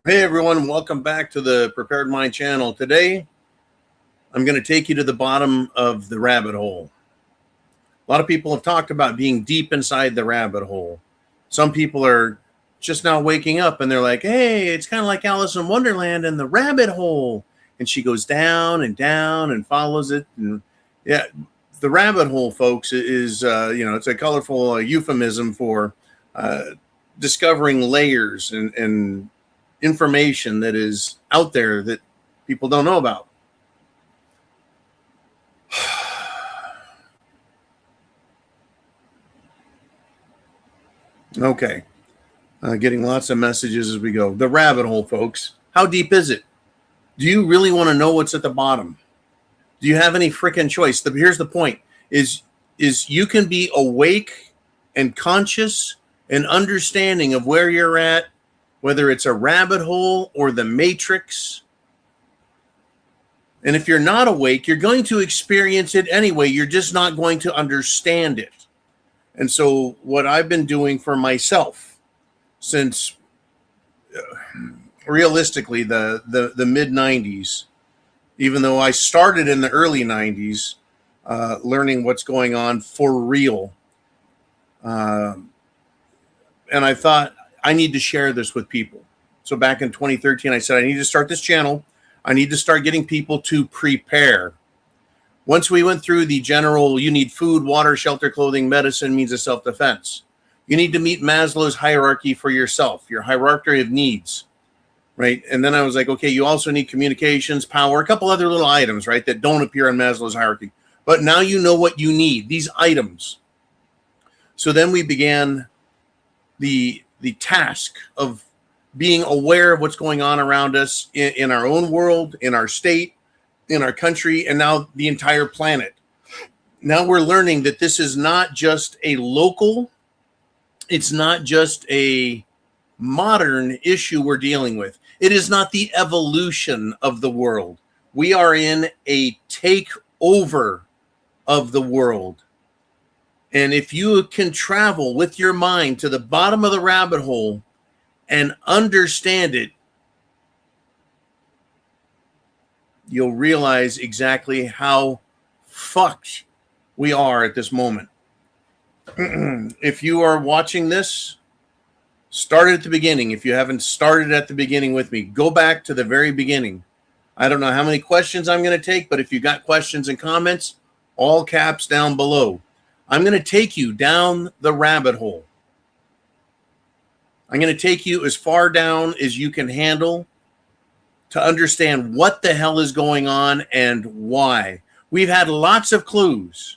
Hey everyone, welcome back to the Prepared Mind channel. Today, I'm going to take you to the bottom of the rabbit hole. A lot of people have talked about being deep inside the rabbit hole. Some people are just now waking up and they're like, hey, it's kind of like Alice in Wonderland and the rabbit hole. And she goes down and follows it. And yeah, the rabbit hole, folks, is, it's a colorful euphemism for discovering layers and information that is out there that people don't know about. Okay. Getting lots of messages as we go. The rabbit hole, folks. How deep is it? Do you really want to know what's at the bottom? Do you have any freaking choice? Here's the point, is you can be awake and conscious and understanding of where you're at, whether it's a rabbit hole or the matrix. And if you're not awake, you're going to experience it anyway. You're just not going to understand it. And so what I've been doing for myself since realistically the mid 90s, even though I started in the early 90s, learning what's going on for real. And I thought, I need to share this with people. So back in 2013, I said, I need to start this channel. I need to start getting people to prepare. Once we went through the general, you need food, water, shelter, clothing, medicine, means of self-defense. You need to meet Maslow's hierarchy for yourself, your hierarchy of needs, right? And then I was like, okay, you also need communications, power, a couple other little items, right, that don't appear in Maslow's hierarchy. But now you know what you need, these items. So then we began the task of being aware of what's going on around us in our own world, in our state, in our country, and now the entire planet. Now we're learning that this is not just a local, it's not just a modern issue we're dealing with. It is not the evolution of the world. We are in a takeover of the world. And if you can travel with your mind to the bottom of the rabbit hole and understand it, you'll realize exactly how fucked we are at this moment. If you are watching this, start at the beginning. If you haven't started at the beginning with me, go back to the very beginning. I don't know how many questions I'm going to take, but if you got questions and comments, all caps down below. I'm going to take you down the rabbit hole. I'm going to take you as far down as you can handle to understand what the hell is going on and why. We've had lots of clues.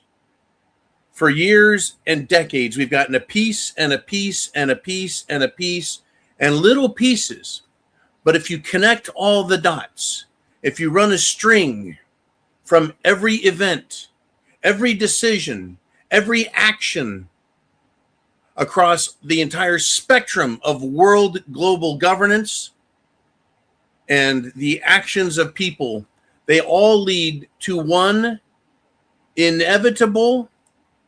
For years and decades, we've gotten a piece and a piece and a piece and a piece and little pieces. But if you connect all the dots, if you run a string from every event, every decision, every action across the entire spectrum of world global governance and the actions of people, they all lead to one inevitable,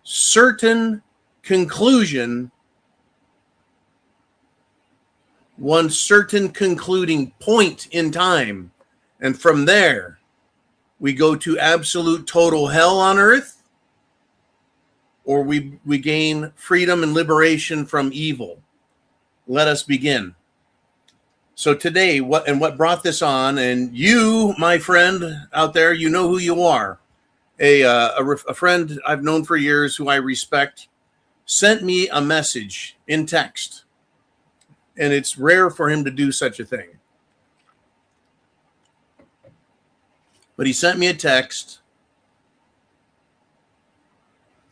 certain conclusion, one certain concluding point in time. And from there, we go to absolute total hell on earth, or we gain freedom and liberation from evil. Let us begin. So today, what brought this on, and you, my friend out there, you know who you are. A friend I've known for years who I respect sent me a message in text. And it's rare for him to do such a thing. But he sent me a text.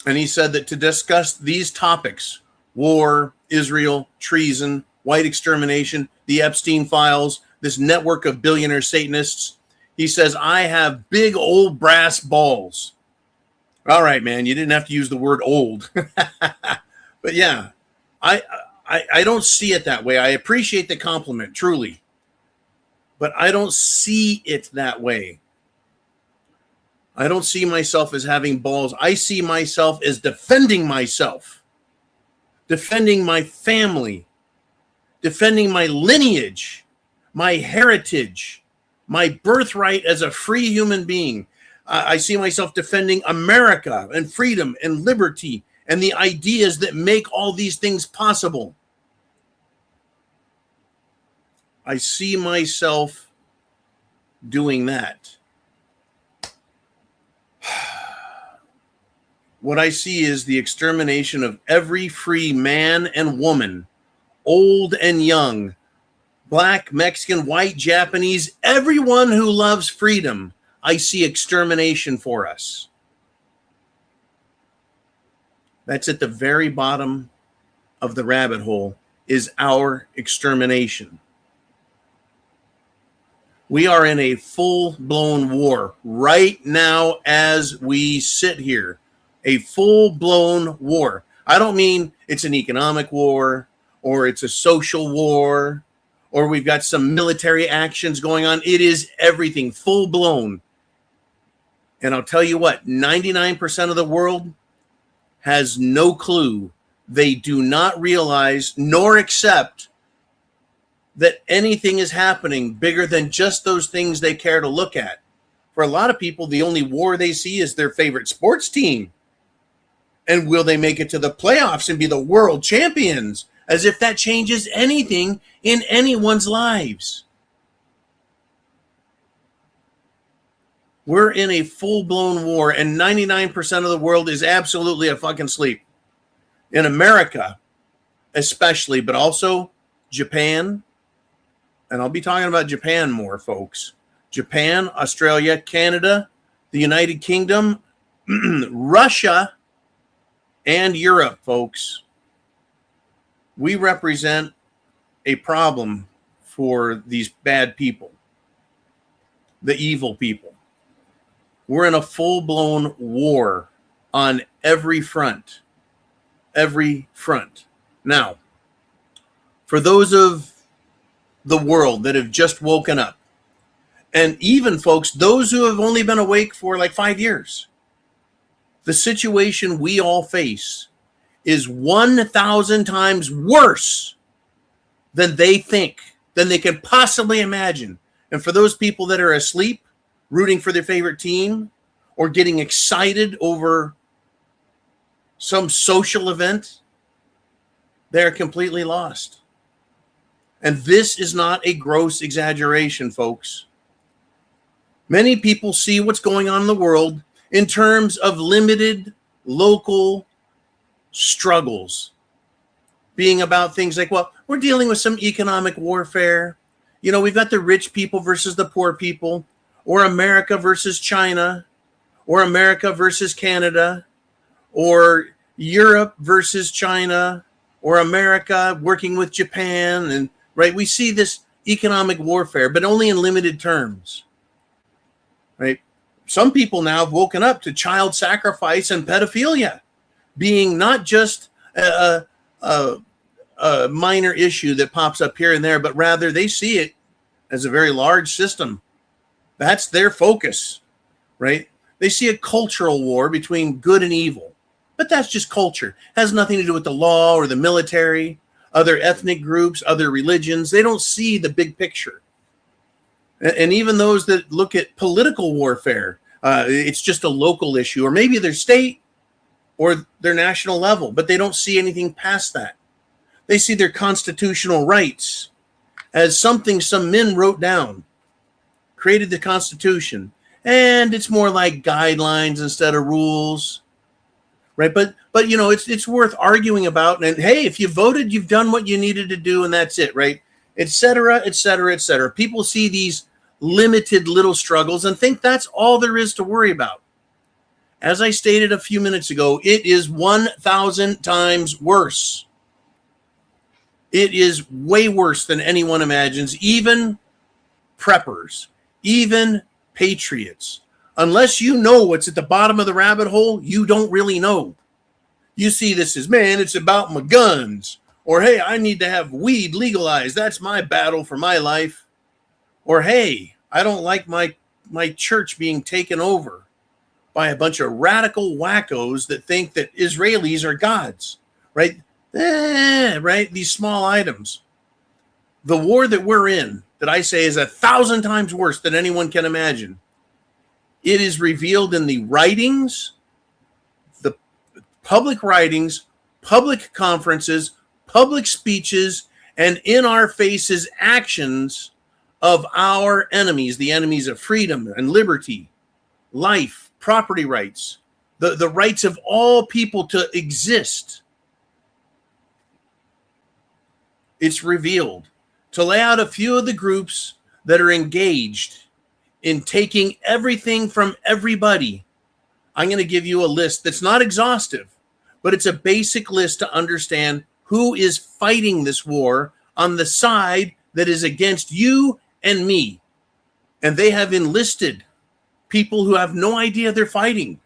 And he said that to discuss these topics, war, Israel, treason, white extermination, the Epstein files, this network of billionaire Satanists, he says, I have big old brass balls. All right, man, you didn't have to use the word old. But yeah, I don't see it that way. I appreciate the compliment, truly. But I don't see it that way. I don't see myself as having balls. I see myself as defending myself, defending my family, defending my lineage, my heritage, my birthright as a free human being. I see myself defending America and freedom and liberty and the ideas that make all these things possible. I see myself doing that. What I see is the extermination of every free man and woman, old and young, Black, Mexican, white, Japanese, everyone who loves freedom. I see extermination for us. That's at the very bottom of the rabbit hole, is our extermination. We are in a full-blown war right now as we sit here. A full-blown war. I don't mean it's an economic war or it's a social war or we've got some military actions going on. It is everything full-blown. And I'll tell you what, 99% of the world has no clue. They do not realize nor accept that anything is happening bigger than just those things they care to look at. For a lot of people, the only war they see is their favorite sports team. And will they make it to the playoffs and be the world champions? As if that changes anything in anyone's lives. We're in a full-blown war, and 99% of the world is absolutely a fucking sleep. In America, especially, but also Japan, and I'll be talking about Japan more, folks. Japan, Australia, Canada, the United Kingdom, Russia, and Europe, folks. We represent a problem for these bad people, the evil people. We're in a full-blown war on every front. Every front. Now, for those of the world that have just woken up, and even, folks, those who have only been awake for like 5 years, the situation we all face is 1,000 times worse than they think, than they can possibly imagine. And for those people that are asleep, rooting for their favorite team, or getting excited over some social event, they're completely lost. And this is not a gross exaggeration, folks. Many people see what's going on in the world in terms of limited local struggles, being about things like, well, we're dealing with some economic warfare. You know, we've got the rich people versus the poor people, or America versus China, or America versus Canada, or Europe versus China, or America working with Japan. And right, we see this economic warfare, but only in limited terms. Right? Some people now have woken up to child sacrifice and pedophilia being not just a minor issue that pops up here and there, but rather they see it as a very large system. That's their focus, right? They see a cultural war between good and evil, but that's just culture. It has nothing to do with the law or the military, other ethnic groups, other religions. They don't see the big picture. And even those that look at political warfare, it's just a local issue, or maybe their state or their national level, but they don't see anything past that. They see their constitutional rights as something some men wrote down, created the Constitution, and it's more like guidelines instead of rules, right? But you know, it's worth arguing about. And hey, if you voted, you've done what you needed to do, and that's it, right? Et cetera, et cetera, et cetera. People see these limited little struggles and think that's all there is to worry about. As I stated a few minutes ago, it is 1,000 times worse. It is way worse than anyone imagines, even preppers, even patriots. Unless you know what's at the bottom of the rabbit hole, you don't really know. You see this as, man, it's about my guns. Or, hey, I need to have weed legalized. That's my battle for my life. Or, hey, I don't like my church being taken over by a bunch of radical wackos that think that Israelis are gods, right? Right? These small items. The war that we're in, that I say is 1,000 times worse than anyone can imagine, it is revealed in the writings, the public writings, public conferences, public speeches, and in our faces actions of our enemies, the enemies of freedom and liberty, life, property rights, the rights of all people to exist. It's revealed. To lay out a few of the groups that are engaged in taking everything from everybody, I'm going to give you a list that's not exhaustive, but it's a basic list to understand who is fighting this war on the side that is against you and me. And they have enlisted people who have no idea they're fighting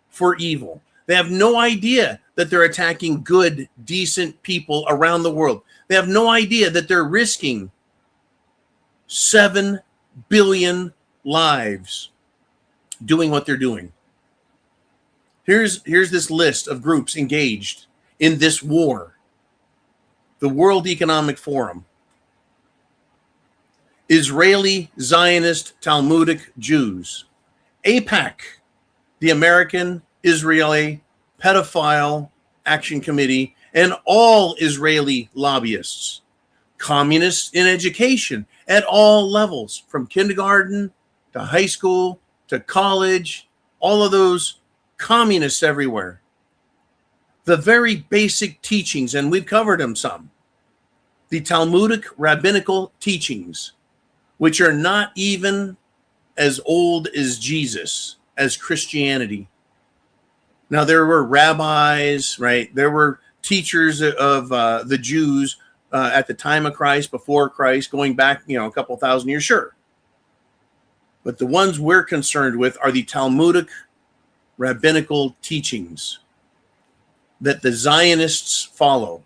for evil. They have no idea that they're attacking good, decent people around the world. They have no idea that they're risking 7 billion lives doing what they're doing. Here's this list of groups engaged in this war. The World Economic Forum, Israeli Zionist Talmudic Jews, AIPAC, the American Israeli Pedophile Action Committee, and all Israeli lobbyists, communists in education at all levels, from kindergarten to high school to college, all of those communists everywhere. The very basic teachings, and we've covered them some, the Talmudic rabbinical teachings, which are not even as old as Jesus, as Christianity. Now, there were rabbis, right? There were teachers of the Jews at the time of Christ, before Christ, going back, a couple thousand years, sure. But the ones we're concerned with are the Talmudic rabbinical teachings that the Zionists follow.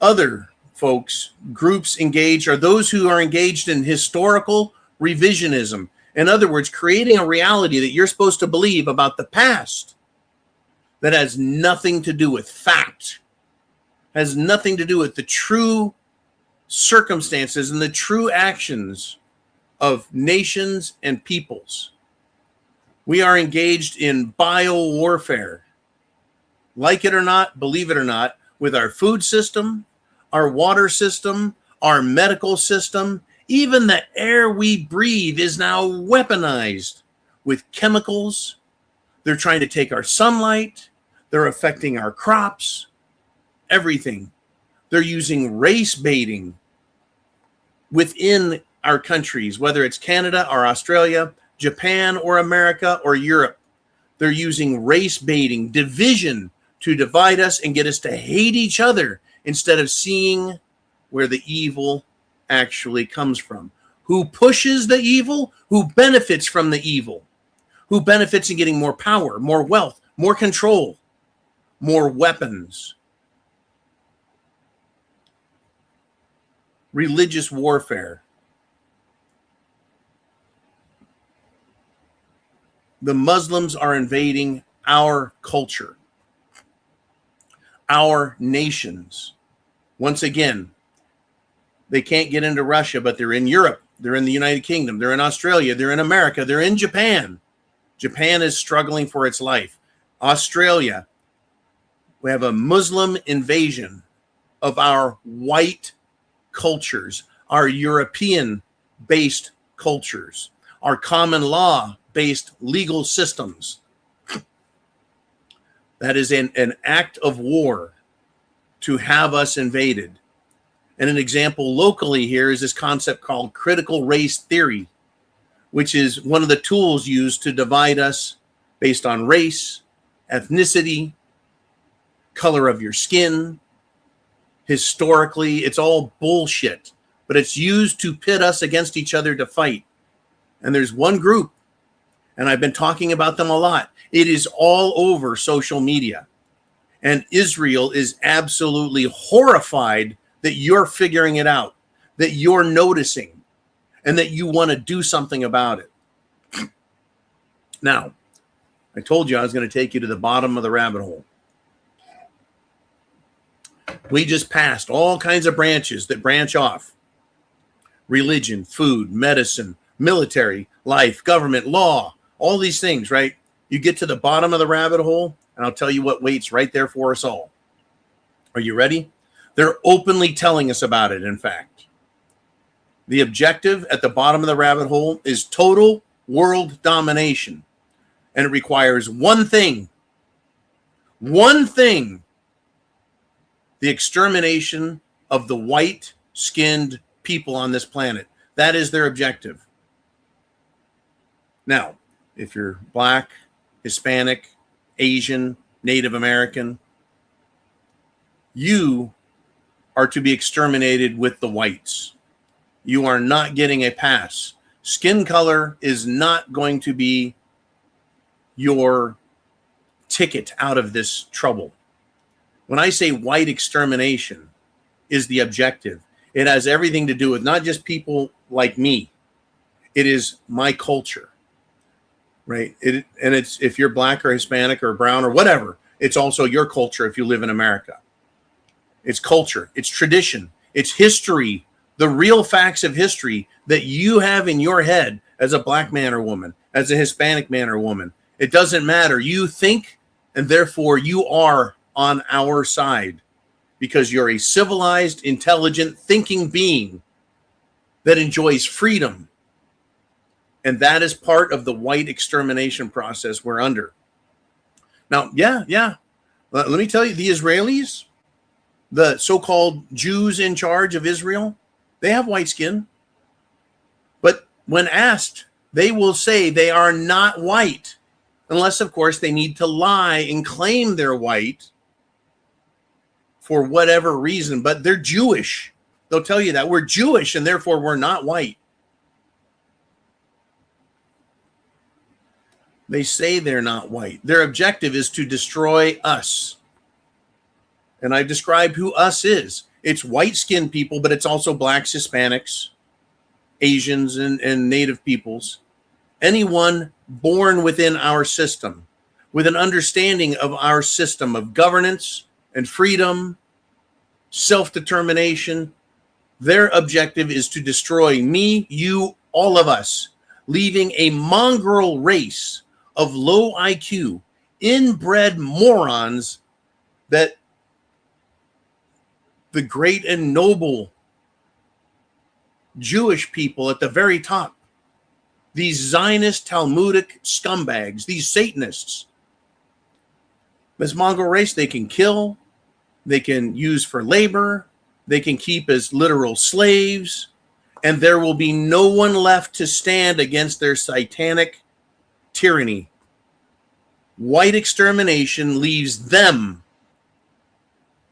Other folks, groups engaged, are those who are engaged in historical revisionism. In other words, creating a reality that you're supposed to believe about the past that has nothing to do with fact, has nothing to do with the true circumstances and the true actions of nations and peoples. We are engaged in biowarfare. Like it or not, believe it or not, with our food system, our water system, our medical system, even the air we breathe is now weaponized with chemicals. They're trying to take our sunlight. They're affecting our crops, everything. They're using race baiting within our countries, whether it's Canada or Australia, Japan or America or Europe. They're using race baiting, division, to divide us and get us to hate each other instead of seeing where the evil actually comes from. Who pushes the evil? Who benefits from the evil? Who benefits in getting more power, more wealth, more control, more weapons? Religious warfare. The Muslims are invading our culture, our nations. Once again, they can't get into Russia, but they're in Europe, they're in the United Kingdom, they're in Australia, they're in America, they're in Japan. Japan is struggling for its life. Australia, we have a Muslim invasion of our white cultures, our European-based cultures, our common law-based legal systems. That is an act of war to have us invaded. And an example locally here is this concept called critical race theory, which is one of the tools used to divide us based on race, ethnicity, color of your skin. Historically, it's all bullshit, but it's used to pit us against each other to fight. And there's one group, and I've been talking about them a lot. It is all over social media. And Israel is absolutely horrified that you're figuring it out, that you're noticing, and that you want to do something about it. Now, I told you I was going to take you to the bottom of the rabbit hole. We just passed all kinds of branches that branch off: religion, food, medicine, military, life, government, law, all these things, right? You get to the bottom of the rabbit hole, and I'll tell you what waits right there for us all. Are you ready? They're openly telling us about it, in fact. The objective at the bottom of the rabbit hole is total world domination. And it requires one thing: the extermination of the white-skinned people on this planet. That is their objective. Now, if you're Black, Hispanic, Asian, Native American, you are to be exterminated with the whites. You are not getting a pass. Skin color is not going to be your ticket out of this trouble. When I say white extermination is the objective, it has everything to do with not just people like me. It is my culture, right? It's if you're Black or Hispanic or brown or whatever, it's also your culture if you live in America. It's culture, it's tradition, it's history, the real facts of history that you have in your head as a Black man or woman, as a Hispanic man or woman. It doesn't matter. You think, and therefore you are on our side because you're a civilized, intelligent, thinking being that enjoys freedom. And that is part of the white extermination process we're under. Now, let me tell you, the Israelis, the so-called Jews in charge of Israel, they have white skin. But when asked, they will say they are not white, unless, of course, they need to lie and claim they're white for whatever reason. But they're Jewish. They'll tell you that. We're Jewish, and therefore we're not white. They say they're not white. Their objective is to destroy us. And I've described who us is. It's white-skinned people, but it's also Blacks, Hispanics, Asians, and Native peoples. Anyone born within our system, with an understanding of our system of governance and freedom, self-determination, their objective is to destroy me, you, all of us, leaving a mongrel race of low IQ, inbred morons that the great and noble Jewish people at the very top, these Zionist Talmudic scumbags, these Satanists, this mongrel race they can kill, they can use for labor, they can keep as literal slaves, and there will be no one left to stand against their satanic tyranny. White extermination leaves them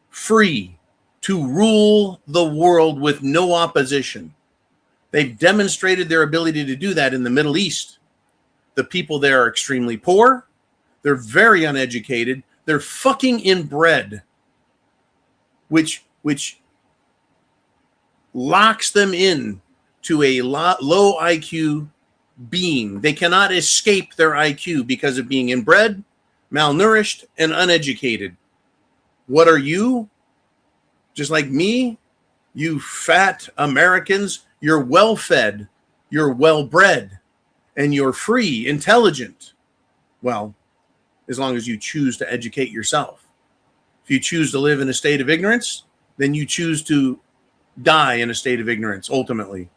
free to rule the world with no opposition. They've demonstrated their ability to do that in the Middle East. The people there are extremely poor. They're very uneducated. They're fucking inbred, which locks them in to a low IQ being. They cannot escape their IQ because of being inbred, malnourished, and uneducated. What are you? Just like me, you fat Americans, you're well-fed, you're well-bred, and you're free, intelligent. Well, as long as you choose to educate yourself. If you choose to live in a state of ignorance, then you choose to die in a state of ignorance, ultimately.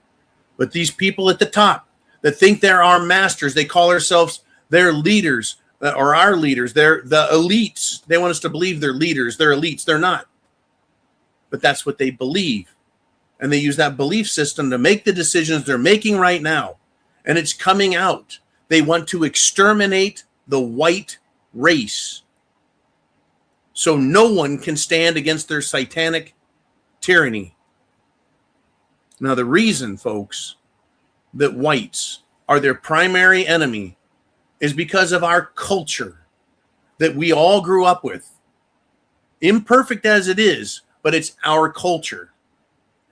But these people at the top that think they're our masters, they call ourselves their leaders, or our leaders, they're the elites. They want us to believe they're leaders, they're elites. They're not. But that's what they believe. And they use that belief system to make the decisions they're making right now. And it's coming out. They want to exterminate the white race, so no one can stand against their satanic tyranny. Now, the reason, folks, that whites are their primary enemy is because of our culture that we all grew up with. Imperfect as it is, but it's our culture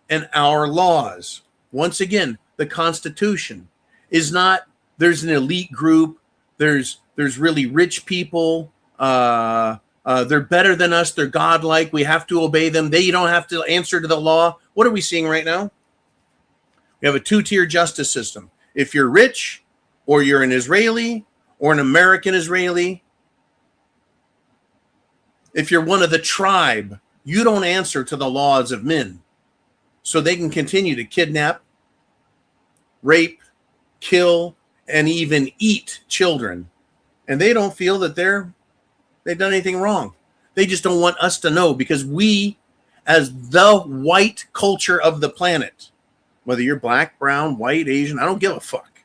and our laws. Once again, the Constitution is not, there's an elite group, there's really rich people, They're better than us. They're godlike. We have to obey them. They don't have to answer to the law. What are we seeing right now? We have a two-tier justice system. If you're rich, or you're an Israeli, or an American Israeli, if you're one of the tribe, you don't answer to the laws of men. So they can continue to kidnap, rape, kill, and even eat children. And they don't feel that they've done anything wrong. They just don't want us to know, because we, as the white culture of the planet, whether you're black, brown, white, Asian, I don't give a fuck.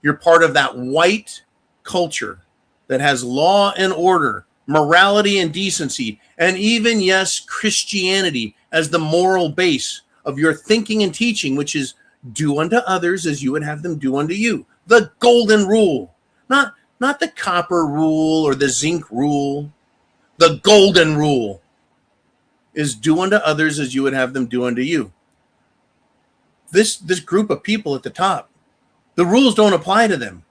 You're part of that white culture that has law and order, morality and decency, and even, yes, Christianity as the moral base of your thinking and teaching, which is do unto others as you would have them do unto you. The golden rule, not the copper rule or the zinc rule. The golden rule is do unto others as you would have them do unto you. This group of people at the top, the rules don't apply to them.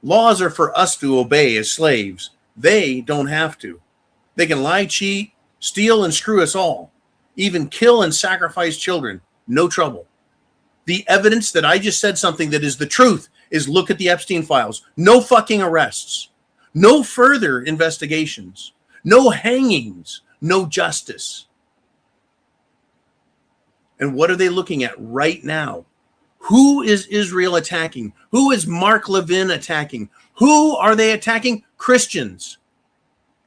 Laws are for us to obey as slaves. They don't have to. They can lie, cheat, steal, and screw us all. Even kill and sacrifice children. No trouble. The evidence that I just said something that is the truth is look at the Epstein files. No fucking arrests. No further investigations. No hangings. No justice. And what are they looking at right now? Who is Israel attacking? Who is Mark Levin attacking? Who are they attacking? Christians.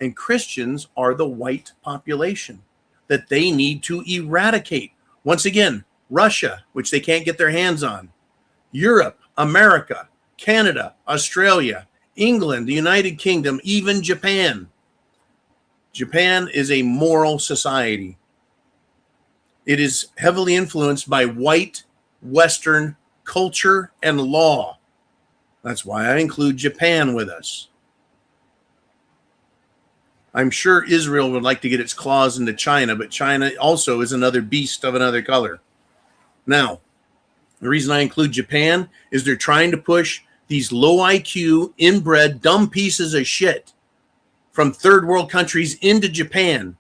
And Christians are the white population that they need to eradicate. Once again, Russia, which they can't get their hands on, Europe, America, Canada, Australia, England, the United Kingdom, even Japan. Japan is a moral society. It is heavily influenced by white Western culture and law. That's why I include Japan with us. I'm sure Israel would like to get its claws into China, but China also is another beast of another color. Now, the reason I include Japan is they're trying to push these low IQ, inbred, dumb pieces of shit from third world countries into Japan.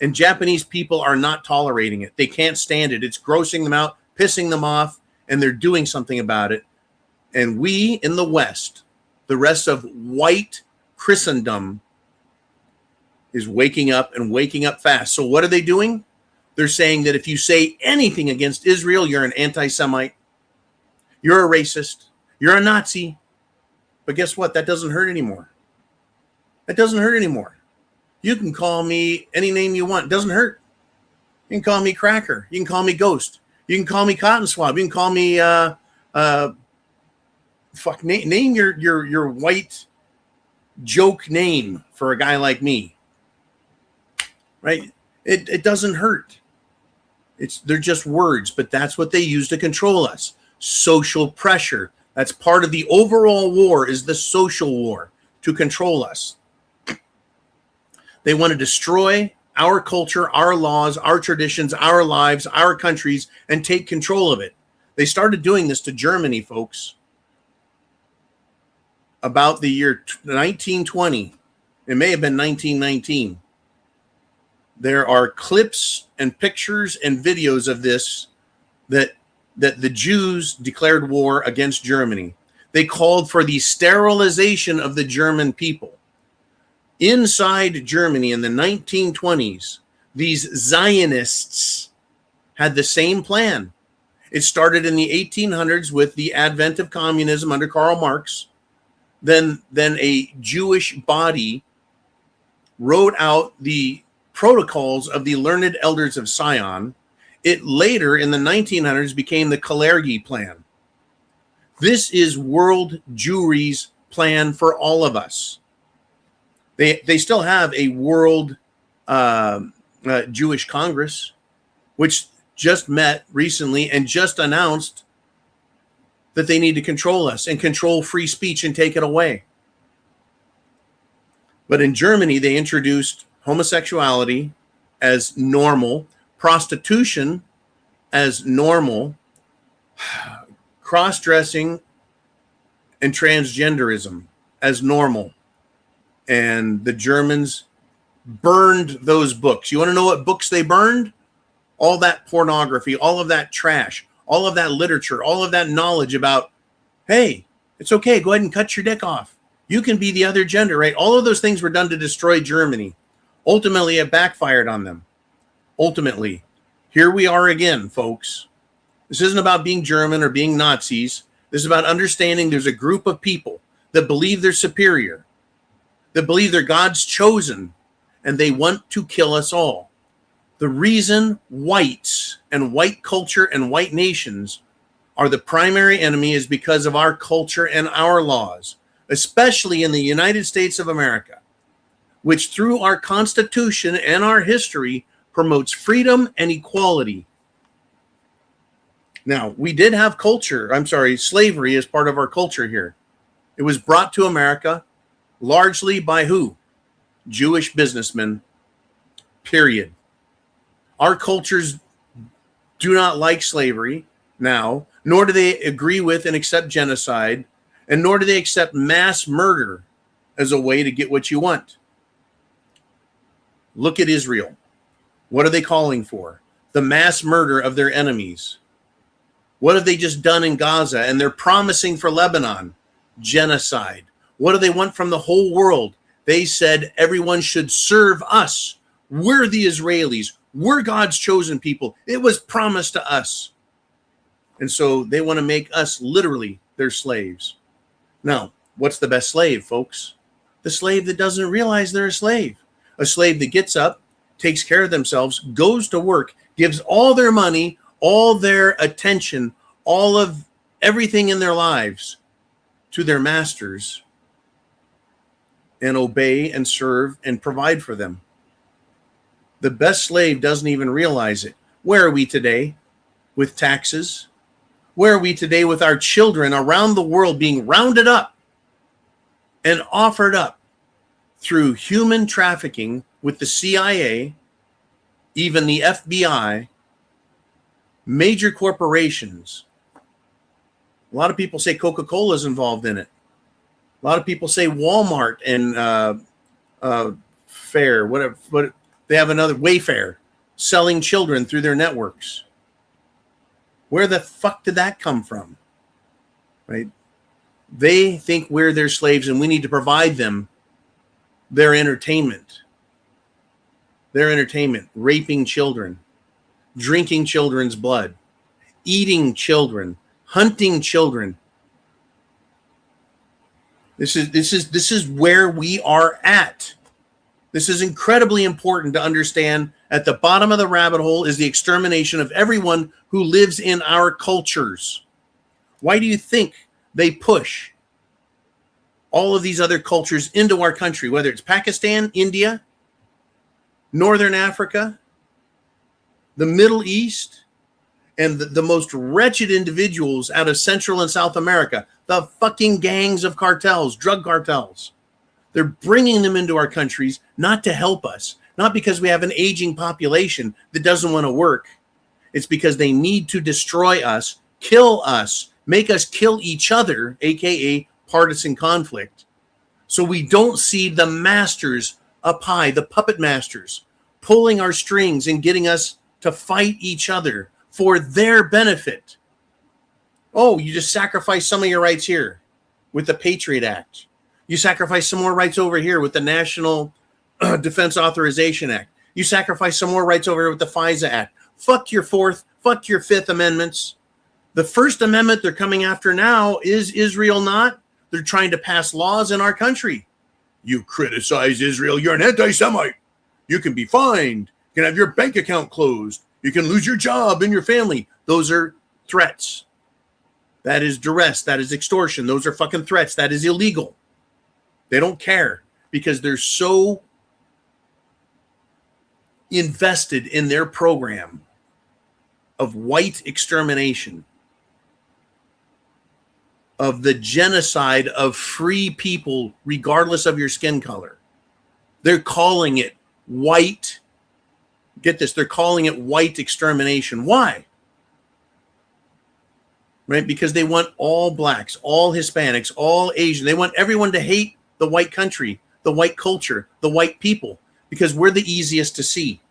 And Japanese people are not tolerating it. They can't stand it. It's grossing them out, pissing them off, and they're doing something about it. And we in the West, the rest of white Christendom, is waking up and waking up fast. So what are they doing? They're saying that if you say anything against Israel, you're an anti-Semite, you're a racist, you're a Nazi. But guess what? That doesn't hurt anymore. That doesn't hurt anymore. You can call me any name you want. It doesn't hurt. You can call me Cracker. You can call me Ghost. You can call me Cotton Swab. You can call me name your white joke name for a guy like me. Right? It doesn't hurt. They're just words, but that's what they use to control us. Social pressure. That's part of the overall war, is the social war to control us. They want to destroy our culture, our laws, our traditions, our lives, our countries, and take control of it. They started doing this to Germany, folks, about the year 1920. It may have been 1919. There are clips and pictures and videos of this that the Jews declared war against Germany. They called for the sterilization of the German people. Inside Germany in the 1920s, these Zionists had the same plan. It started in the 1800s with the advent of communism under Karl Marx. Then a Jewish body wrote out the protocols of the learned elders of Zion. It later, in the 1900s, became the Kalergi plan. This is world Jewry's plan for all of us. They still have a world Jewish Congress, which just met recently and just announced that they need to control us and control free speech and take it away. But in Germany, they introduced homosexuality as normal, prostitution as normal, cross-dressing and transgenderism as normal. And the Germans burned those books. You want to know what books they burned? All that pornography, all of that trash, all of that literature, all of that knowledge about, hey, it's okay, go ahead and cut your dick off. You can be the other gender, right? All of those things were done to destroy Germany. Ultimately, it backfired on them. Ultimately, here we are again, folks. This isn't about being German or being Nazis. This is about understanding there's a group of people that believe they're superior, that believe they're God's chosen, and they want to kill us all. The reason whites and white culture and white nations are the primary enemy is because of our culture and our laws, especially in the United States of America, which through our Constitution and our history promotes freedom and equality. Now, we did have slavery as part of our culture here. It was brought to America largely by who? Jewish businessmen, period. Our cultures do not like slavery now, nor do they agree with and accept genocide, and nor do they accept mass murder as a way to get what you want. Look at Israel. What are they calling for? The mass murder of their enemies. What have they just done in Gaza? And they're promising for Lebanon genocide. What do they want from the whole world? They said everyone should serve us. We're the Israelis. We're God's chosen people. It was promised to us. And so they want to make us literally their slaves. Now, what's the best slave, folks? The slave that doesn't realize they're a slave. A slave that gets up, takes care of themselves, goes to work, gives all their money, all their attention, all of everything in their lives to their masters, and obey and serve and provide for them. The best slave doesn't even realize it. Where are we today with taxes? Where are we today with our children around the world being rounded up and offered up through human trafficking with the CIA, even the FBI, major corporations? A lot of people say Coca-Cola is involved in it. A lot of people say Walmart and Fair, whatever. They have another Wayfair selling children through their networks. Where the fuck did that come from? Right? They think we're their slaves and we need to provide them their entertainment. Their entertainment, raping children, drinking children's blood, eating children, hunting children. This is where we are at. This is incredibly important to understand. At the bottom of the rabbit hole is the extermination of everyone who lives in our cultures. Why do you think they push all of these other cultures into our country, whether it's Pakistan, India, Northern Africa, the Middle East, and the most wretched individuals out of Central and South America, the fucking gangs of cartels, drug cartels? They're bringing them into our countries not to help us, not because we have an aging population that doesn't want to work. It's because they need to destroy us, kill us, make us kill each other, aka partisan conflict. So we don't see the masters up high, the puppet masters, pulling our strings and getting us to fight each other for their benefit. Oh, you just sacrifice some of your rights here with the Patriot Act. You sacrifice some more rights over here with the National Defense Authorization Act. You sacrifice some more rights over here with the FISA Act. Fuck your Fourth, fuck your Fifth Amendments. The First Amendment they're coming after now is Israel not. They're trying to pass laws in our country. You criticize Israel, you're an anti-Semite. You can be fined. You can have your bank account closed. You can lose your job and your family. Those are threats. That is duress. That is extortion. Those are fucking threats. That is illegal. They don't care because they're so invested in their program of white extermination, of the genocide of free people, regardless of your skin color. They're calling it white. Get this, they're calling it white extermination. Why? Right? Because they want all blacks, all Hispanics, all Asian. They want everyone to hate the white country, the white culture, the white people. because we're the easiest to see.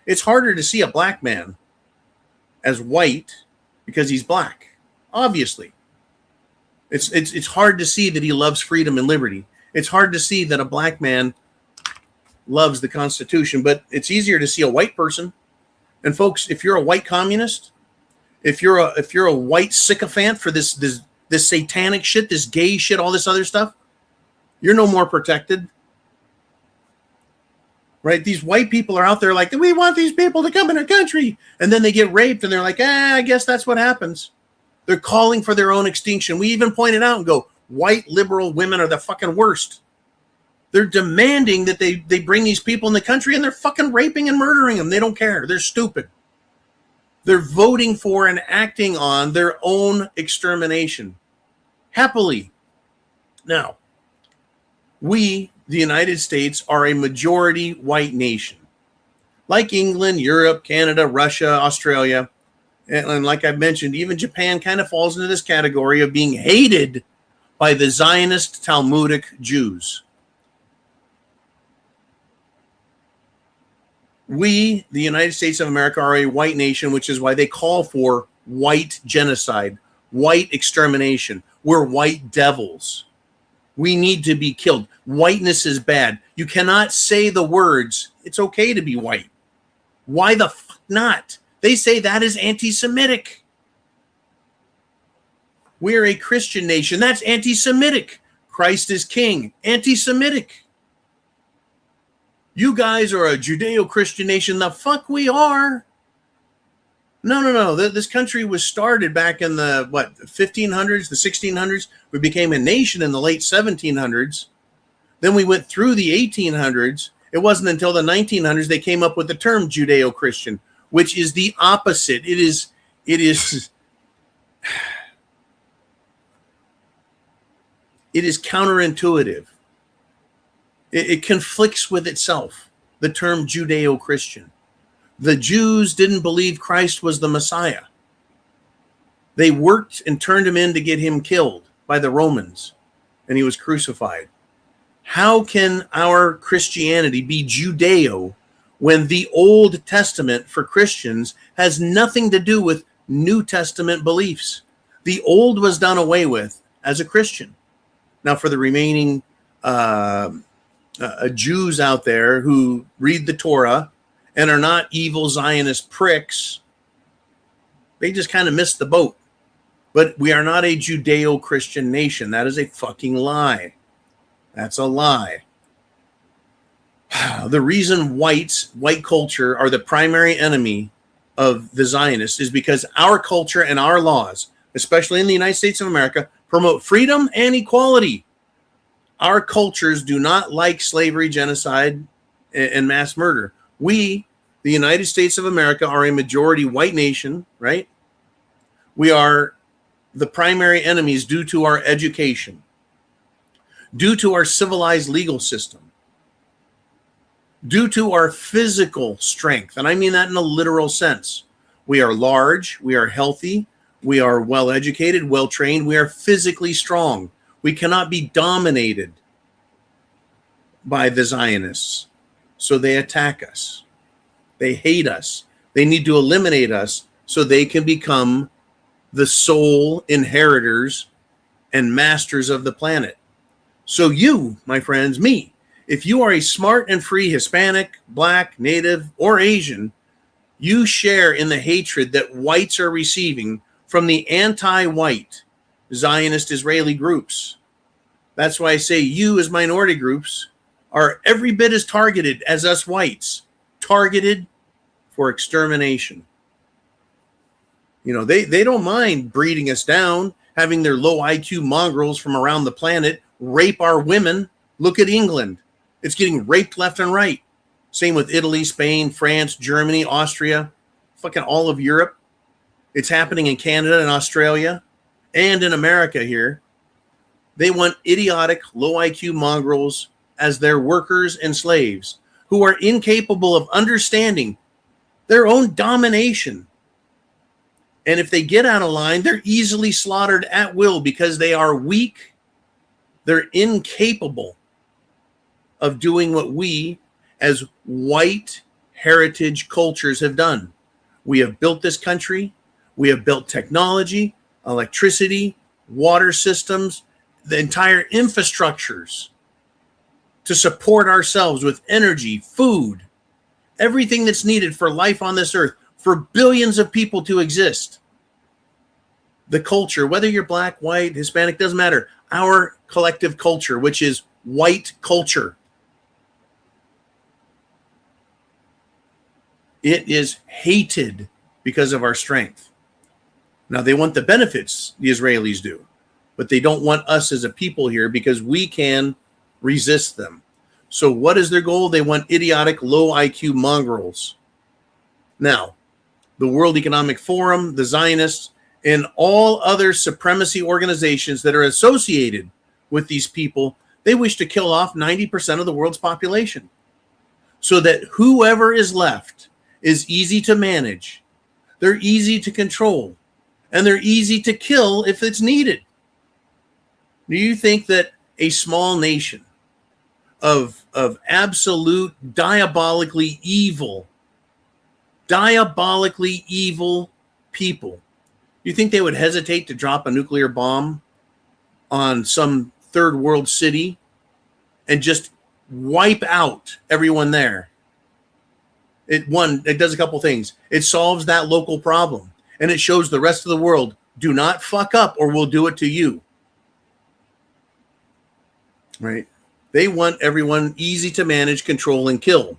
It's harder to see a black man as white because he's black, obviously. It's hard to see that he loves freedom and liberty. It's hard to see that a black man loves the Constitution, but it's easier to see a white person. And folks, if you're a white communist, if you're a white sycophant for this satanic shit, this gay shit, all this other stuff, you're no more protected. Right? These white people are out there like, we want these people to come in our country. And then they get raped and they're like, I guess that's what happens. They're calling for their own extinction. We even point it out and go, white liberal women are the fucking worst. They're demanding that they bring these people in the country and they're fucking raping and murdering them. They don't care. They're stupid. They're voting for and acting on their own extermination. Happily. Now, we, the United States, are a majority white nation. Like England, Europe, Canada, Russia, Australia, and like I've mentioned, even Japan kind of falls into this category of being hated by the Zionist Talmudic Jews. We, the United States of America, are a white nation, which is why they call for white genocide, white extermination. We're white devils. We need to be killed. Whiteness is bad. You cannot say the words, it's okay to be white. Why the fuck not? They say that is anti-Semitic. We're a Christian nation. That's anti-Semitic. Christ is king. Anti-Semitic. You guys are a Judeo-Christian nation. The fuck we are. No. This country was started back in the, 1500s, the 1600s. We became a nation in the late 1700s. Then we went through the 1800s. It wasn't until the 1900s they came up with the term Judeo-Christian, which is the opposite. It is counterintuitive. It conflicts with itself, the term Judeo-Christian. The Jews didn't believe Christ was the Messiah. They worked and turned him in to get him killed by the Romans, and he was crucified. How can our Christianity be Judeo when the Old Testament for Christians has nothing to do with New Testament beliefs? The old was done away with as a Christian. Now, for the remaining Jews out there who read the Torah and are not evil Zionist pricks, they just kind of missed the boat. But we are not a Judeo-Christian nation. That is a fucking lie. That's a lie. The reason white culture are the primary enemy of the Zionists is because our culture and our laws, especially in the United States of America, promote freedom and equality. Our cultures do not like slavery, genocide, and mass murder. We, the United States of America, are a majority white nation, right? We are the primary enemies due to our education, due to our civilized legal system, due to our physical strength. And I mean that in a literal sense. We are large, we are healthy, we are well-educated, well-trained, we are physically strong. We cannot be dominated by the Zionists. So they attack us. They hate us. They need to eliminate us so they can become the sole inheritors and masters of the planet. So you, my friends, me, if you are a smart and free Hispanic, Black, Native, or Asian, you share in the hatred that whites are receiving from the anti-white Zionist Israeli groups. That's why I say you as minority groups are every bit as targeted as us whites, targeted for extermination. You know, they don't mind breeding us down, having their low IQ mongrels from around the planet rape our women. Look at England. It's getting raped left and right. Same with Italy, Spain, France, Germany, Austria, fucking all of Europe. It's happening in Canada and Australia and in America here. They want idiotic, low IQ mongrels as their workers and slaves who are incapable of understanding their own domination. And if they get out of line, they're easily slaughtered at will because they are weak. They're incapable of doing what we as white heritage cultures have done. We have built this country. We have built technology, electricity, water systems, the entire infrastructures to support ourselves with energy, food, everything that's needed for life on this earth, for billions of people to exist. The culture, whether you're black, white, Hispanic, doesn't matter. Our collective culture, which is white culture, it is hated because of our strength. Now, they want the benefits, the Israelis do, but they don't want us as a people here because we can resist them. So what is their goal? They want idiotic, low IQ mongrels. Now, the World Economic Forum, the Zionists, and all other supremacy organizations that are associated with these people, they wish to kill off 90% of the world's population so that whoever is left is easy to manage, they're easy to control, and they're easy to kill if it's needed. Do you think that a small nation of absolute diabolically evil people, you think they would hesitate to drop a nuclear bomb on some third world city and just wipe out everyone there? It does a couple things. It solves that local problem, and it shows the rest of the world, do not fuck up or we'll do it to you. Right? They want everyone easy to manage, control, and kill.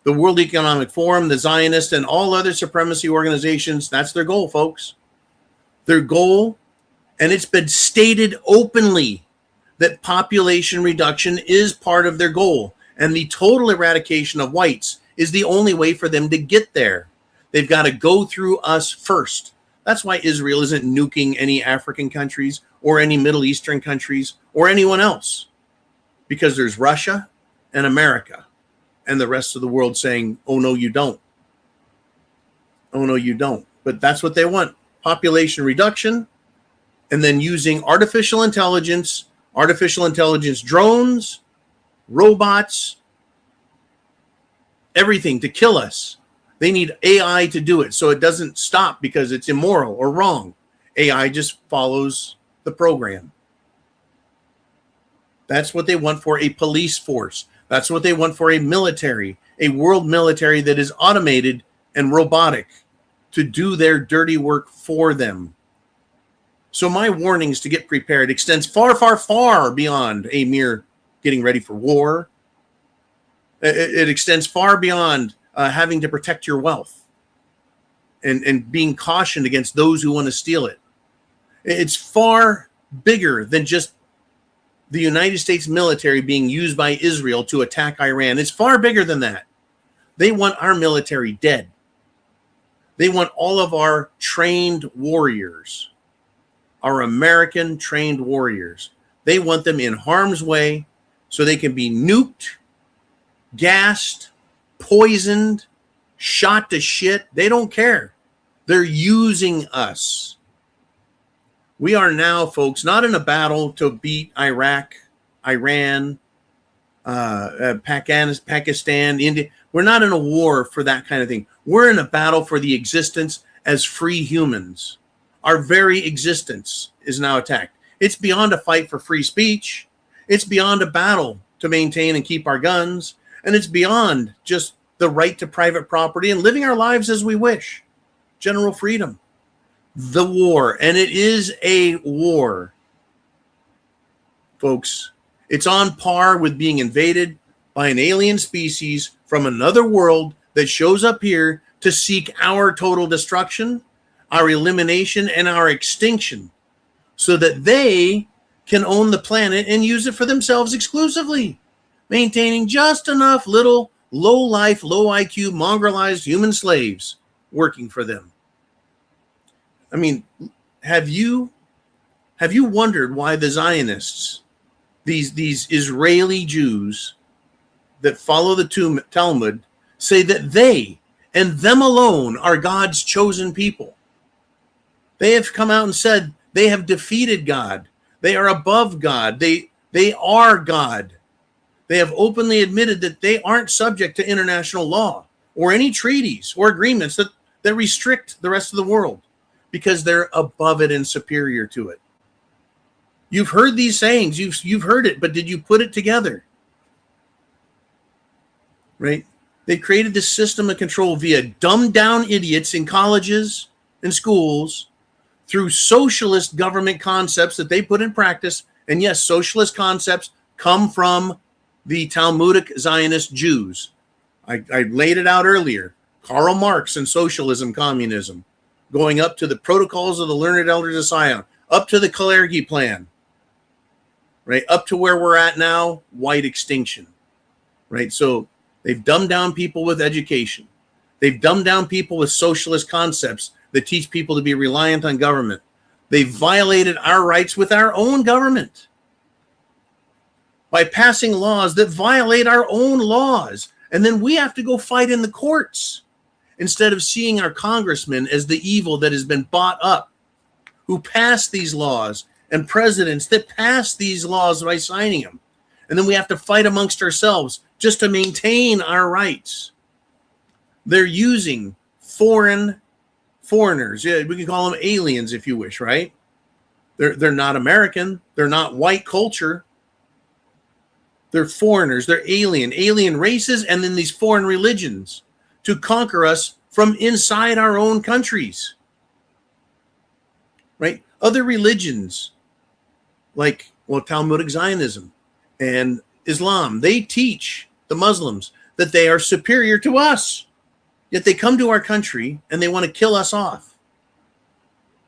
The World Economic Forum, the Zionists, and all other supremacy organizations, that's their goal, folks. Their goal, and it's been stated openly that population reduction is part of their goal, and the total eradication of whites is the only way for them to get there. They've got to go through us first. That's why Israel isn't nuking any African countries or any Middle Eastern countries or anyone else, because there's Russia and America and the rest of the world saying, oh, no, you don't. Oh, no, you don't. But that's what they want. Population reduction, and then using artificial intelligence drones, robots, everything to kill us. They need AI to do it so it doesn't stop because it's immoral or wrong. AI just follows the program. That's what they want for a police force. That's what they want for a military, a world military that is automated and robotic to do their dirty work for them. So my warnings to get prepared extends far, far, far beyond a mere getting ready for war. It extends far beyond having to protect your wealth and being cautioned against those who want to steal it. It's far bigger than just the United States military being used by Israel to attack Iran. It's far bigger than that. They want our military dead. They want all of our trained warriors, our American trained warriors. They want them in harm's way so they can be nuked, gassed, poisoned, shot to shit. They don't care. They're using us. We are now, folks, not in a battle to beat Iraq, Iran, Pakistan, India. We're not in a war for that kind of thing. We're in a battle for the existence as free humans. Our very existence is now attacked. It's beyond a fight for free speech. It's beyond a battle to maintain and keep our guns. And it's beyond just the right to private property and living our lives as we wish. General freedom. The war, and it is a war, folks. It's on par with being invaded by an alien species from another world that shows up here to seek our total destruction, our elimination, and our extinction so that they can own the planet and use it for themselves exclusively, maintaining just enough little low-life, low-IQ, mongrelized human slaves working for them. I mean, have you wondered why the Zionists, these Israeli Jews that follow the Talmud, say that they and them alone are God's chosen people? They have come out and said they have defeated God. They are above God. They are God. They have openly admitted that they aren't subject to international law or any treaties or agreements that restrict the rest of the world because they're above it and superior to it. You've heard these sayings, you've heard it, but did you put it together? Right? They created this system of control via dumbed down idiots in colleges and schools through socialist government concepts that they put in practice. And yes, socialist concepts come from the Talmudic Zionist Jews. I laid it out earlier. Karl Marx and socialism, communism, going up to the protocols of the learned elders of Zion, up to the Kalergi plan, right? Up to where we're at now, white extinction, right? So they've dumbed down people with education. They've dumbed down people with socialist concepts that teach people to be reliant on government. They've violated our rights with our own government by passing laws that violate our own laws. And then we have to go fight in the courts instead of seeing our congressmen as the evil that has been bought up, who passed these laws, and presidents that passed these laws by signing them. And then we have to fight amongst ourselves just to maintain our rights. They're using foreigners. Yeah, we can call them aliens if you wish, right? They're not American. They're not white culture. They're foreigners. They're alien races, and then these foreign religions to conquer us from inside our own countries, right? Other religions like, Talmudic Zionism and Islam, they teach the Muslims that they are superior to us, yet they come to our country and they want to kill us off.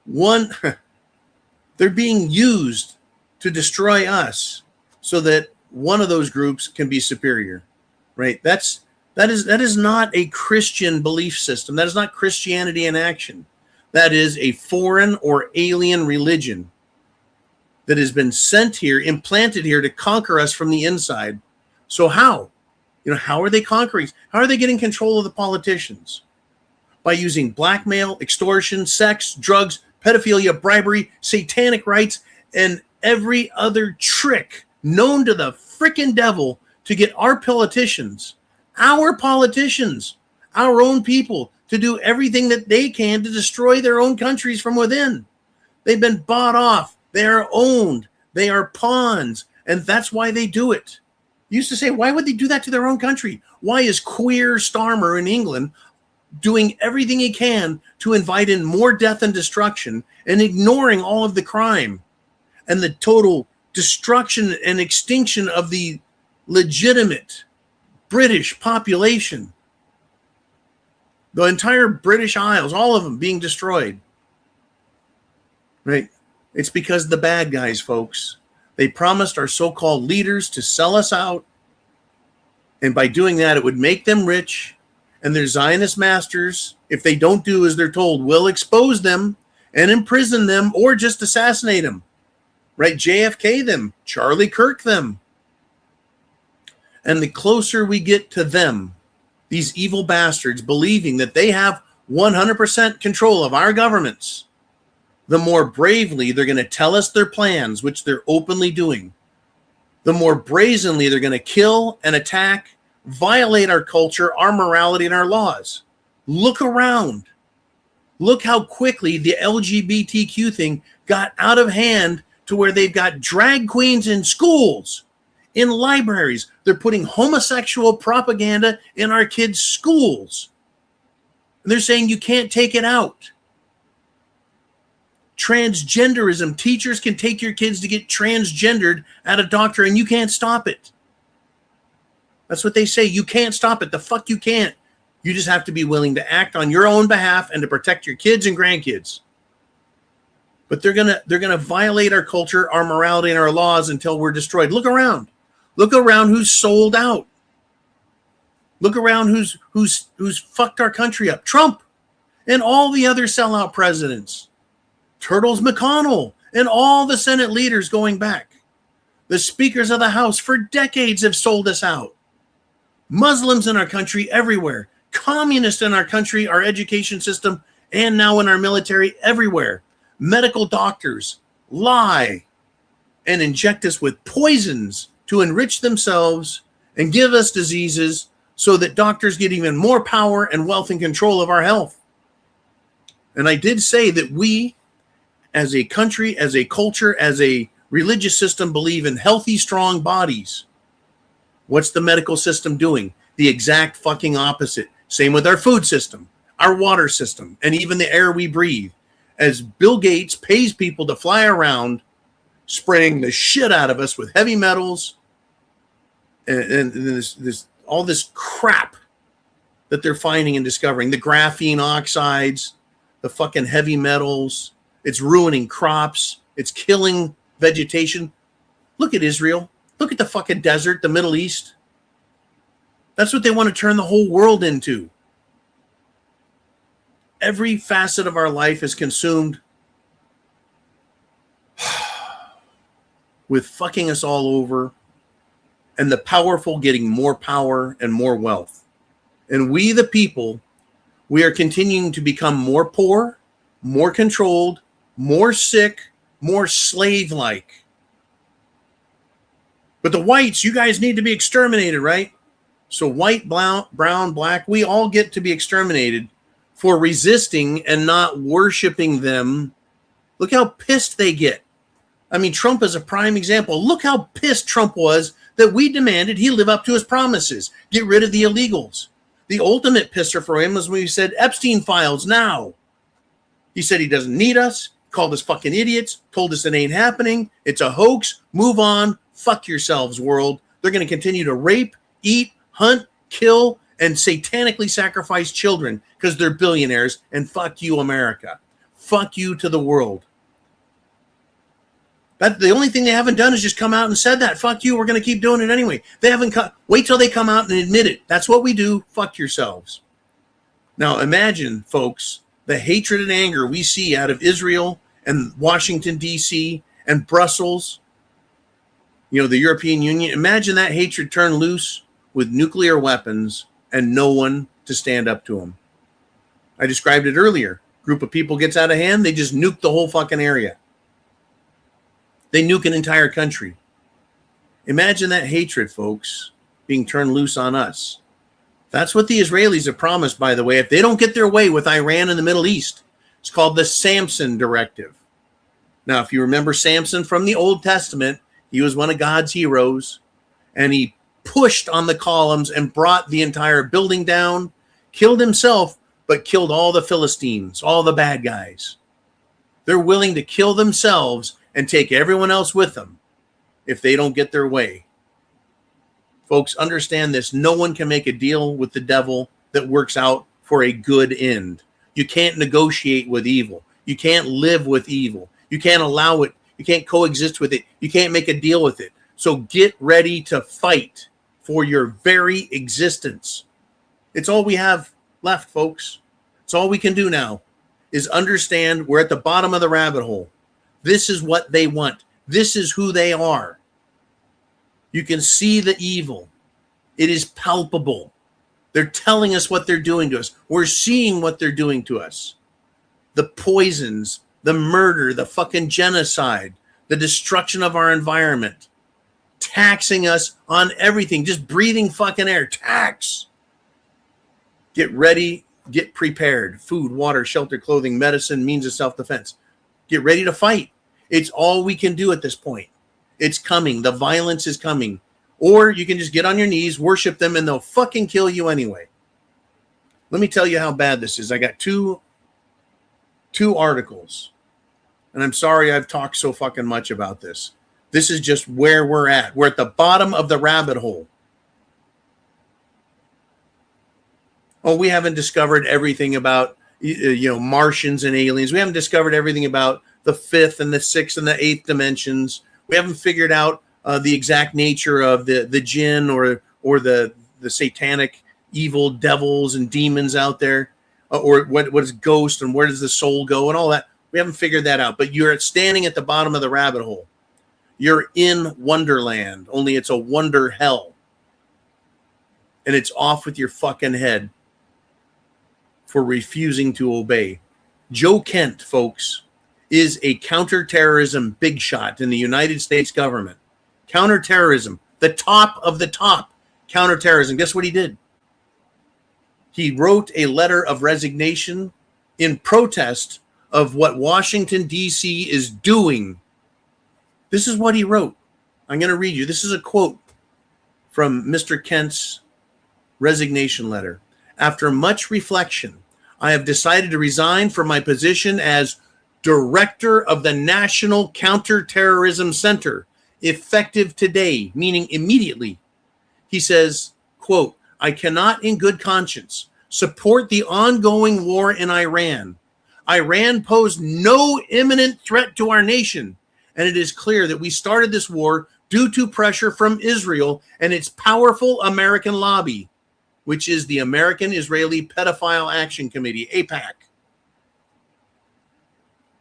They're being used to destroy us so that one of those groups can be superior, right? That is not a Christian belief system. That is not Christianity in action. That is a foreign or alien religion that has been sent here, implanted here to conquer us from the inside. So how? How are they conquering? How are they getting control of the politicians? By using blackmail, extortion, sex, drugs, pedophilia, bribery, satanic rites, and every other trick known to the frickin' devil to get our politicians, our own people, to do everything that they can to destroy their own countries from within. They've been bought off. They are owned. They are pawns. And that's why they do it. You used to say, why would they do that to their own country? Why is queer Starmer in England doing everything he can to invite in more death and destruction and ignoring all of the crime and the total destruction and extinction of the legitimate British population? The entire British Isles, all of them being destroyed. Right? It's because the bad guys, folks. They promised our so-called leaders to sell us out. And by doing that, it would make them rich. And their Zionist masters, if they don't do as they're told, will expose them and imprison them or just assassinate them. Right? JFK them, Charlie Kirk them. And the closer we get to them, these evil bastards believing that they have 100% control of our governments, the more bravely they're going to tell us their plans, which they're openly doing. The more brazenly they're going to kill and attack, violate our culture, our morality, and our laws. Look around. Look how quickly the LGBTQ thing got out of hand to where they've got drag queens in schools, in libraries. They're putting homosexual propaganda in our kids' schools. And they're saying you can't take it out. Transgenderism. Teachers can take your kids to get transgendered at a doctor and you can't stop it. That's what they say. You can't stop it. The fuck you can't. You just have to be willing to act on your own behalf and to protect your kids and grandkids. But they're gonna violate our culture, our morality, and our laws until we're destroyed. Look around. Look around who's sold out. Look around who's fucked our country up. Trump and all the other sellout presidents. Turtles McConnell and all the Senate leaders going back. The speakers of the House for decades have sold us out. Muslims in our country everywhere. Communists in our country, our education system, and now in our military everywhere. Medical doctors lie and inject us with poisons to enrich themselves and give us diseases so that doctors get even more power and wealth and control of our health. And I did say that we, as a country, as a culture, as a religious system, believe in healthy, strong bodies. What's the medical system doing? The exact fucking opposite. Same with our food system, our water system, and even the air we breathe. As Bill Gates pays people to fly around, spraying the shit out of us with heavy metals and this all this crap that they're finding and discovering, the graphene oxides, the fucking heavy metals. It's ruining crops. It's killing vegetation. Look at Israel. Look at the fucking desert, the Middle East. That's what they want to turn the whole world into. Every facet of our life is consumed with fucking us all over, and the powerful getting more power and more wealth. And we, the people, we are continuing to become more poor, more controlled, more sick, more slave-like. But the whites, you guys need to be exterminated, right? So white, brown, black, we all get to be exterminated for resisting and not worshiping them. Look how pissed they get. I mean, Trump is a prime example. Look how pissed Trump was that we demanded he live up to his promises, get rid of the illegals. The ultimate pisser for him was when he said, Epstein files now. He said he doesn't need us, called us fucking idiots, told us it ain't happening. It's a hoax. Move on. Fuck yourselves, world. They're going to continue to rape, eat, hunt, kill, and satanically sacrifice children because they're billionaires. And fuck you, America. Fuck you to the world. The only thing they haven't done is just come out and said that. Fuck you, we're going to keep doing it anyway. They haven't wait till they come out and admit it. That's what we do. Fuck yourselves. Now imagine, folks, the hatred and anger we see out of Israel and Washington, D.C. and Brussels, the European Union. Imagine that hatred turned loose with nuclear weapons and no one to stand up to them. I described it earlier. Group of people gets out of hand, they just nuke the whole fucking area. They nuke an entire country. Imagine that hatred, folks, being turned loose on us. That's what the Israelis have promised, by the way. If they don't get their way with Iran and the Middle East, it's called the Samson Directive. Now, if you remember Samson from the Old Testament, he was one of God's heroes, and he pushed on the columns and brought the entire building down, killed himself, but killed all the Philistines, all the bad guys. They're willing to kill themselves and take everyone else with them if they don't get their way. Folks, understand this. No one can make a deal with the devil that works out for a good end. You can't negotiate with evil. You can't live with evil. You can't allow it. You can't coexist with it. You can't make a deal with it. So get ready to fight for your very existence. It's all we have left, folks. It's all we can do now is understand we're at the bottom of the rabbit hole. This is what they want. This is who they are. You can see the evil. It is palpable. They're telling us what they're doing to us. We're seeing what they're doing to us. The poisons, the murder, the fucking genocide, the destruction of our environment, taxing us on everything, just breathing fucking air, tax. Get ready, get prepared. Food, water, shelter, clothing, medicine, means of self-defense. Get ready to fight. It's all we can do at this point. It's coming. The violence is coming. Or you can just get on your knees, worship them, and they'll fucking kill you anyway. Let me tell you how bad this is. I got two articles. And I'm sorry I've talked so fucking much about this. This is just where we're at. We're at the bottom of the rabbit hole. Oh, we haven't discovered everything about Martians and aliens. We haven't discovered everything about the fifth and the sixth and the eighth dimensions. We haven't figured out the exact nature of the jinn or the satanic evil devils and demons out there, or what is ghost and where does the soul go and all that. We haven't figured that out. But you're standing at the bottom of the rabbit hole. You're in Wonderland, only it's a wonder hell. And it's off with your fucking head for refusing to obey. Joe Kent, folks, is a counterterrorism big shot in the United States government. Counterterrorism, the top of the top. counterterrorism. Guess what he did? He wrote a letter of resignation in protest of what Washington, D.C. is doing. This is what he wrote. I'm going to read you. This is a quote from Mr. Kent's resignation letter. After much reflection, I have decided to resign from my position as director of the National Counterterrorism Center, effective today, meaning immediately. He says, quote, I cannot in good conscience support the ongoing war in Iran. Iran posed no imminent threat to our nation, and it is clear that we started this war due to pressure from Israel and its powerful American lobby, which is the American Israeli Pedophile Action Committee, AIPAC.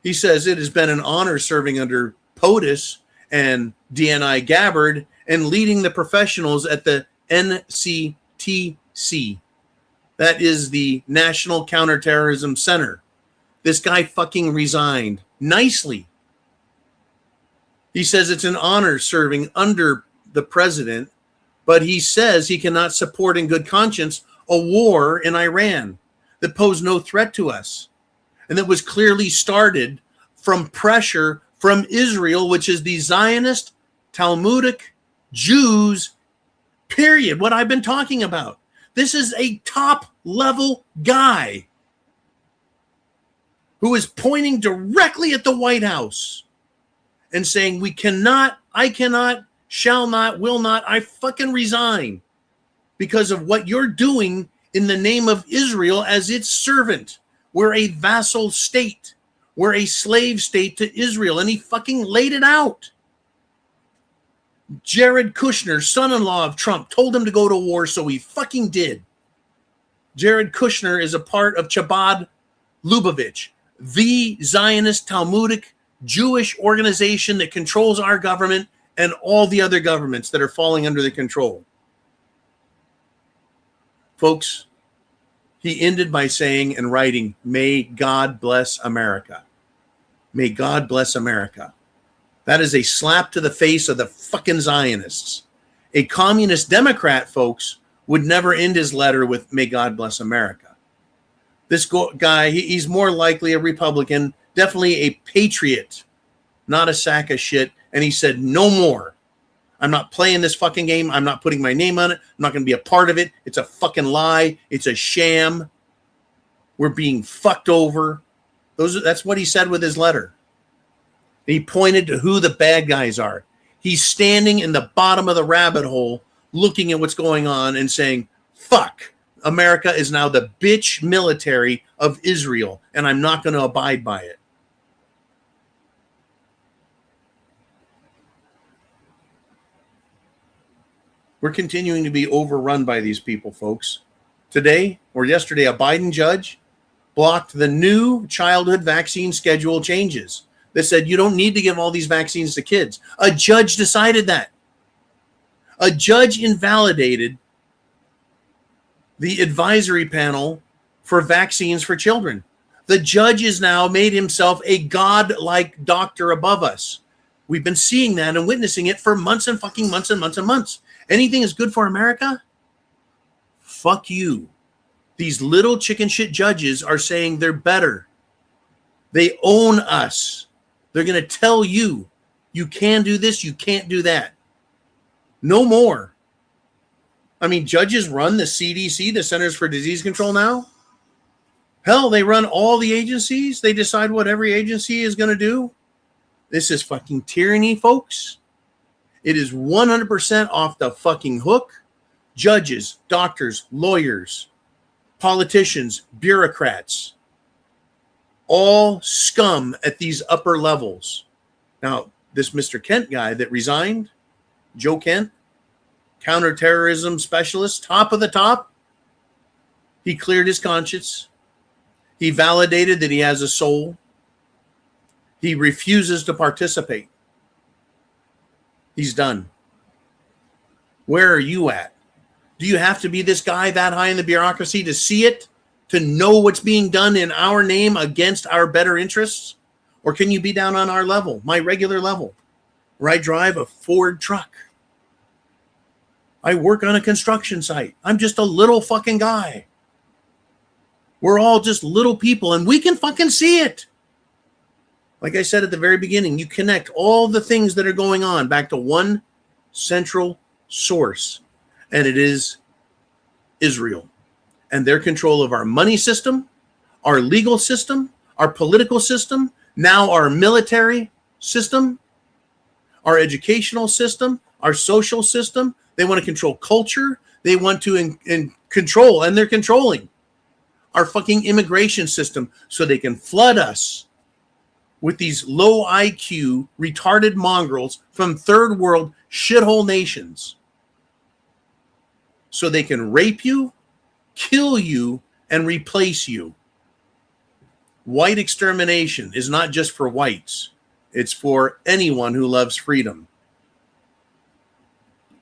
He says it has been an honor serving under POTUS and DNI Gabbard and leading the professionals at the NCTC. That is the National Counterterrorism Center. This guy fucking resigned nicely. He says it's an honor serving under the president, but he says he cannot support in good conscience a war in Iran that posed no threat to us and that was clearly started from pressure from Israel, which is the Zionist, Talmudic Jews, period. What I've been talking about. This is a top-level guy who is pointing directly at the White House and saying, we cannot, I cannot, shall not, will not, I fucking resign because of what you're doing in the name of Israel as its servant. We're a vassal state. We're a slave state to Israel. And he fucking laid it out. Jared Kushner, son-in-law of Trump, told him to go to war, so he fucking did. Jared Kushner is a part of Chabad Lubavitch, the Zionist Talmudic Jewish organization that controls our government and all the other governments that are falling under the control. Folks, he ended by saying and writing, may God bless America. May God bless America. That is a slap to the face of the fucking Zionists. A communist Democrat, folks, would never end his letter with, may God bless America. This guy, he's more likely a Republican, definitely a patriot, not a sack of shit. And he said, no more. I'm not playing this fucking game. I'm not putting my name on it. I'm not going to be a part of it. It's a fucking lie. It's a sham. We're being fucked over. That's what he said with his letter. He pointed to who the bad guys are. He's standing in the bottom of the rabbit hole looking at what's going on and saying, fuck, America is now the bitch military of Israel, and I'm not going to abide by it. We're continuing to be overrun by these people, folks. Today or yesterday, a Biden judge blocked the new childhood vaccine schedule changes that said you don't need to give all these vaccines to kids. A judge decided that. A judge invalidated the advisory panel for vaccines for children. The judge has now made himself a god-like doctor above us. We've been seeing that and witnessing it for months and fucking months and months and months. Anything is good for America? Fuck you. These little chicken shit judges are saying they're better. They own us. They're going to tell you, you can do this, you can't do that. No more. I mean, judges run the CDC, the Centers for Disease Control now. Hell, they run all the agencies. They decide what every agency is going to do. This is fucking tyranny, folks. It is 100% off the fucking hook. Judges, doctors, lawyers, politicians, bureaucrats, all scum at these upper levels. Now, this Mr. Kent guy that resigned, Joe Kent, counterterrorism specialist, top of the top, he cleared his conscience. He validated that he has a soul. He refuses to participate. He's done. Where are you at? Do you have to be this guy that high in the bureaucracy to see it, to know what's being done in our name against our better interests? Or can you be down on our level, my regular level, where I drive a Ford truck? I work on a construction site. I'm just a little fucking guy. We're all just little people, and we can fucking see it. Like I said at the very beginning, you connect all the things that are going on back to one central source, and it is Israel and their control of our money system, our legal system, our political system, now our military system, our educational system, our social system. They want to control culture. They want to control, and they're controlling our fucking immigration system so they can flood us with these low IQ, retarded mongrels from third world shithole nations. So they can rape you, kill you, and replace you. White extermination is not just for whites. It's for anyone who loves freedom.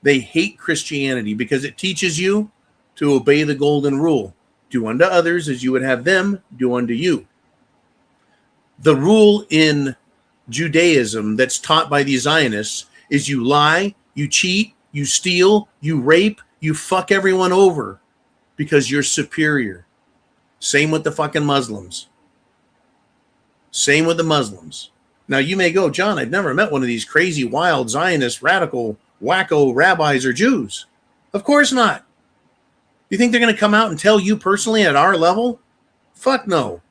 They hate Christianity because it teaches you to obey the golden rule. Do unto others as you would have them do unto you. The rule in Judaism that's taught by the Zionists is you lie, you cheat, you steal, you rape, you fuck everyone over because you're superior. Same with the fucking Muslims. Same with the Muslims. Now you may go, John, I've never met one of these crazy, wild, Zionist, radical, wacko rabbis or Jews. Of course not. You think they're going to come out and tell you personally at our level? Fuck no.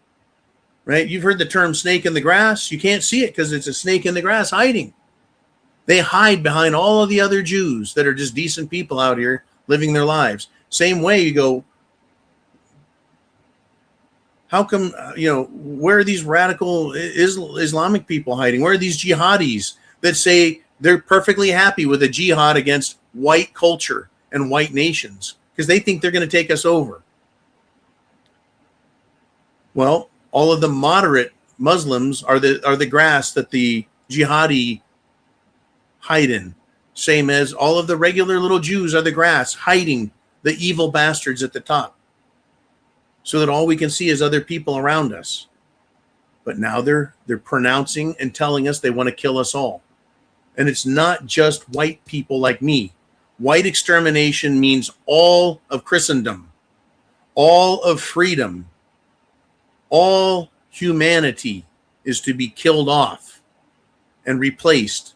Right? You've heard the term snake in the grass. You can't see it because it's a snake in the grass hiding. They hide behind all of the other Jews that are just decent people out here living their lives. Same way you go, how come, where are these radical Islamic people hiding? Where are these jihadis that say they're perfectly happy with a jihad against white culture and white nations because they think they're going to take us over? Well, all of the moderate Muslims are the grass that the jihadi hide in. Same as all of the regular little Jews are the grass hiding the evil bastards at the top. So that all we can see is other people around us. But now they're pronouncing and telling us they want to kill us all. And it's not just white people like me. White extermination means all of Christendom, all of freedom, all humanity is to be killed off and replaced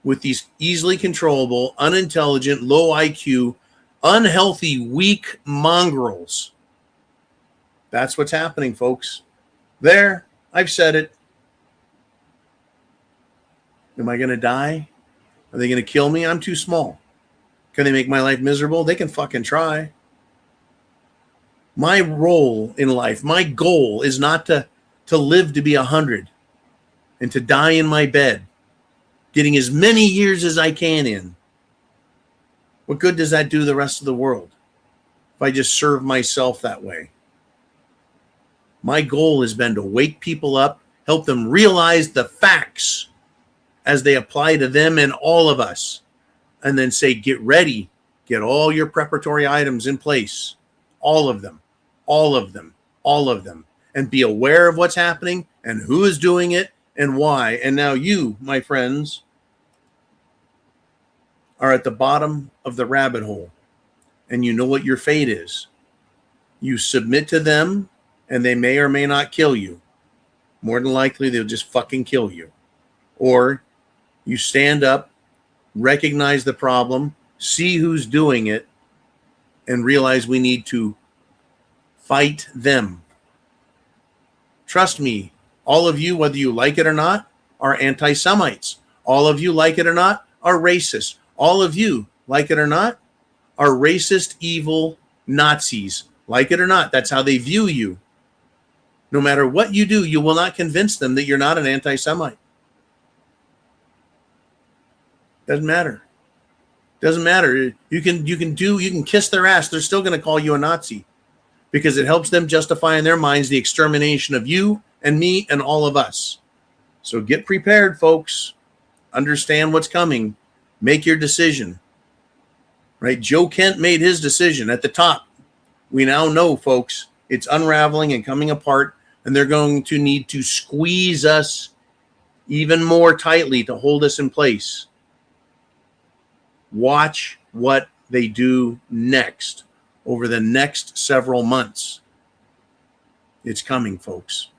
with these easily controllable, unintelligent, low IQ, unhealthy, weak mongrels. That's what's happening, folks. There, I've said it. Am I going to die? Are they going to kill me? I'm too small. Can they make my life miserable? They can fucking try. My role in life, my goal is not to live to be 100 and to die in my bed, getting as many years as I can in. What good does that do the rest of the world if I just serve myself that way? My goal has been to wake people up, help them realize the facts as they apply to them and all of us, and then say, get ready, get all your preparatory items in place, all of them, all of them, all of them, and be aware of what's happening and who is doing it and why. And now you, my friends, are at the bottom of the rabbit hole, and you know what your fate is. You submit to them, and they may or may not kill you. More than likely, they'll just fucking kill you. Or you stand up, recognize the problem, see who's doing it, and realize we need to fight them. Trust me, all of you, whether you like it or not, are anti-Semites. All of you, like it or not, are racist. All of you, like it or not, are racist, evil Nazis. Like it or not, that's how they view you. No matter what you do, you will not convince them that you're not an anti-Semite. Doesn't matter. Doesn't matter. You can kiss their ass. They're still going to call you a Nazi because it helps them justify in their minds the extermination of you and me and all of us. So get prepared, folks. Understand what's coming. Make your decision. Right? Joe Kent made his decision at the top. We now know, folks, it's unraveling and coming apart, and they're going to need to squeeze us even more tightly to hold us in place. Watch what they do next over the next several months. It's coming, folks.